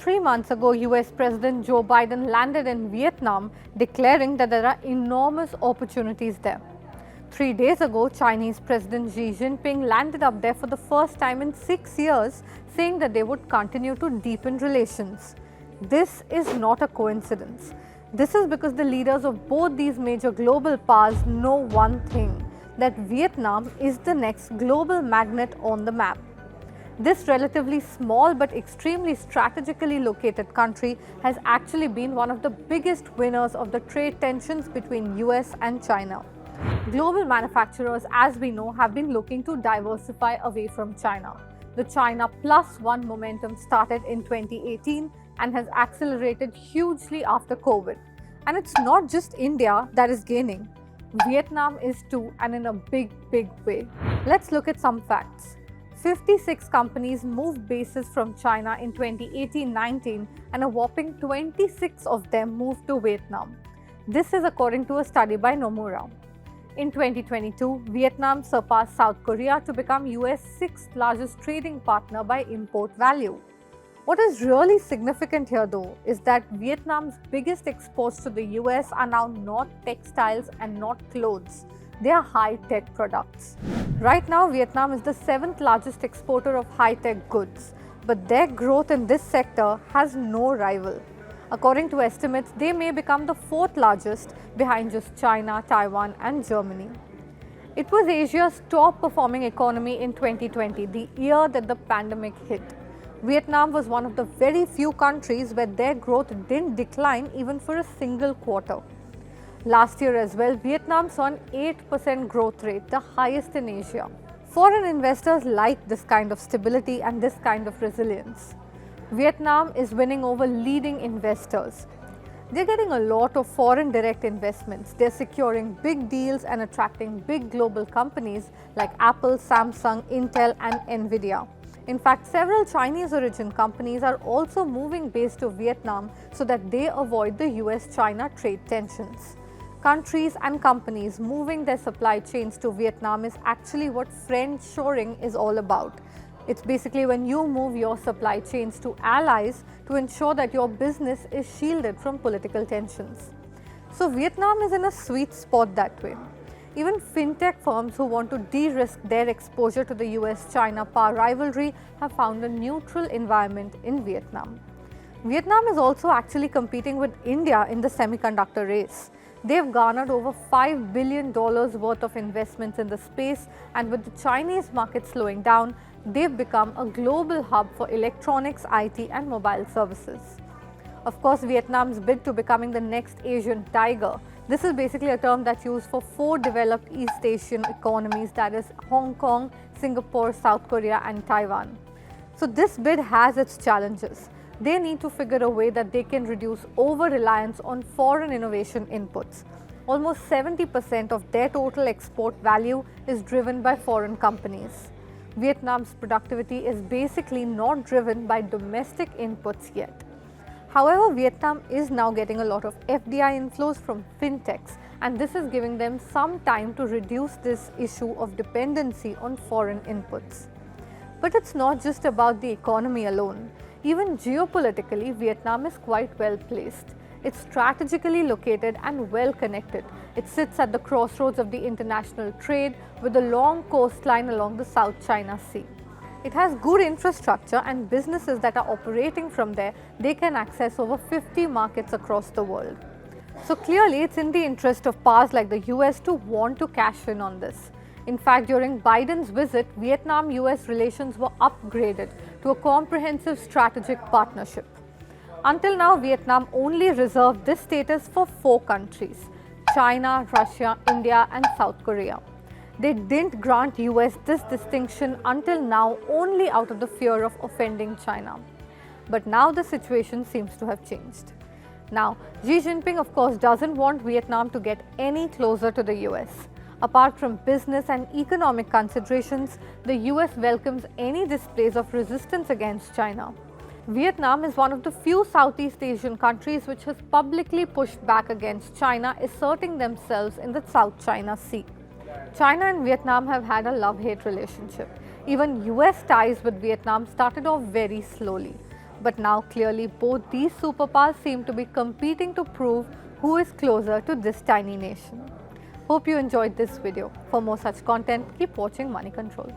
3 months ago, US President Joe Biden landed in Vietnam, declaring that there are enormous opportunities there. 3 days ago, Chinese President Xi Jinping landed up there for the first time in 6 years, saying that they would continue to deepen relations. This is not a coincidence. This is because the leaders of both these major global powers know one thing, that Vietnam is the next global magnet on the map. This relatively small but extremely strategically located country has actually been one of the biggest winners of the trade tensions between US and China. Global manufacturers, as we know, have been looking to diversify away from China. The China Plus One momentum started in 2018 and has accelerated hugely after COVID. And it's not just India that is gaining. Vietnam is too, and in a big way. Let's look at some facts. 56 companies moved bases from China in 2018-19 and a whopping 26 of them moved to Vietnam. This is according to a study by Nomura. In 2022, Vietnam surpassed South Korea to become US 6th largest trading partner by import value. What is really significant here though is that Vietnam's biggest exports to the US are now not textiles and not clothes. They are high-tech products. Right now, Vietnam is the 7th largest exporter of high-tech goods, but their growth in this sector has no rival. According to estimates, they may become the 4th largest behind just China, Taiwan and Germany. It was Asia's top performing economy in 2020, the year that the pandemic hit. Vietnam was one of the very few countries where their growth didn't decline even for a single quarter. Last year as well, Vietnam saw an 8% growth rate, the highest in Asia. Foreign investors like this kind of stability and this kind of resilience. Vietnam is winning over leading investors. They're getting a lot of foreign direct investments. They're securing big deals and attracting big global companies like Apple, Samsung, Intel and NVIDIA. In fact, several Chinese origin companies are also moving base to Vietnam so that they avoid the US-China trade tensions. Countries and companies moving their supply chains to Vietnam is actually what friendshoring is all about. It's basically when you move your supply chains to allies to ensure that your business is shielded from political tensions. So Vietnam is in a sweet spot that way. Even fintech firms who want to de-risk their exposure to the US-China power rivalry have found a neutral environment in Vietnam. Vietnam is also actually competing with India in the semiconductor race. They've garnered over $5 billion worth of investments in the space, and with the Chinese market slowing down, they've become a global hub for electronics, IT and mobile services. Of course, Vietnam's bid to becoming the next Asian tiger. This is basically a term that's used for 4 developed East Asian economies, that is Hong Kong, Singapore, South Korea and Taiwan. So this bid has its challenges. They need to figure a way that they can reduce over-reliance on foreign innovation inputs. Almost 70% of their total export value is driven by foreign companies. Vietnam's productivity is basically not driven by domestic inputs yet. However, Vietnam is now getting a lot of FDI inflows from fintechs, and this is giving them some time to reduce this issue of dependency on foreign inputs. But it's not just about the economy alone. Even geopolitically, Vietnam is quite well placed. It's strategically located and well connected. It sits at the crossroads of the international trade with a long coastline along the South China Sea. It has good infrastructure, and businesses that are operating from there, they can access over 50 markets across the world. So clearly, it's in the interest of powers like the US to want to cash in on this. In fact, during Biden's visit, Vietnam-US relations were upgraded to a comprehensive strategic partnership. Until now, Vietnam only reserved this status for 4 countries: China, Russia, India and South Korea. They didn't grant US this distinction until now only out of the fear of offending China. But now the situation seems to have changed. Now, Xi Jinping of course doesn't want Vietnam to get any closer to the US. Apart from business and economic considerations, the US welcomes any displays of resistance against China. Vietnam is one of the few Southeast Asian countries which has publicly pushed back against China, asserting themselves in the South China Sea. China and Vietnam have had a love-hate relationship. Even US ties with Vietnam started off very slowly. But now clearly both these superpowers seem to be competing to prove who is closer to this tiny nation. Hope you enjoyed this video. For more such content, keep watching Money Control.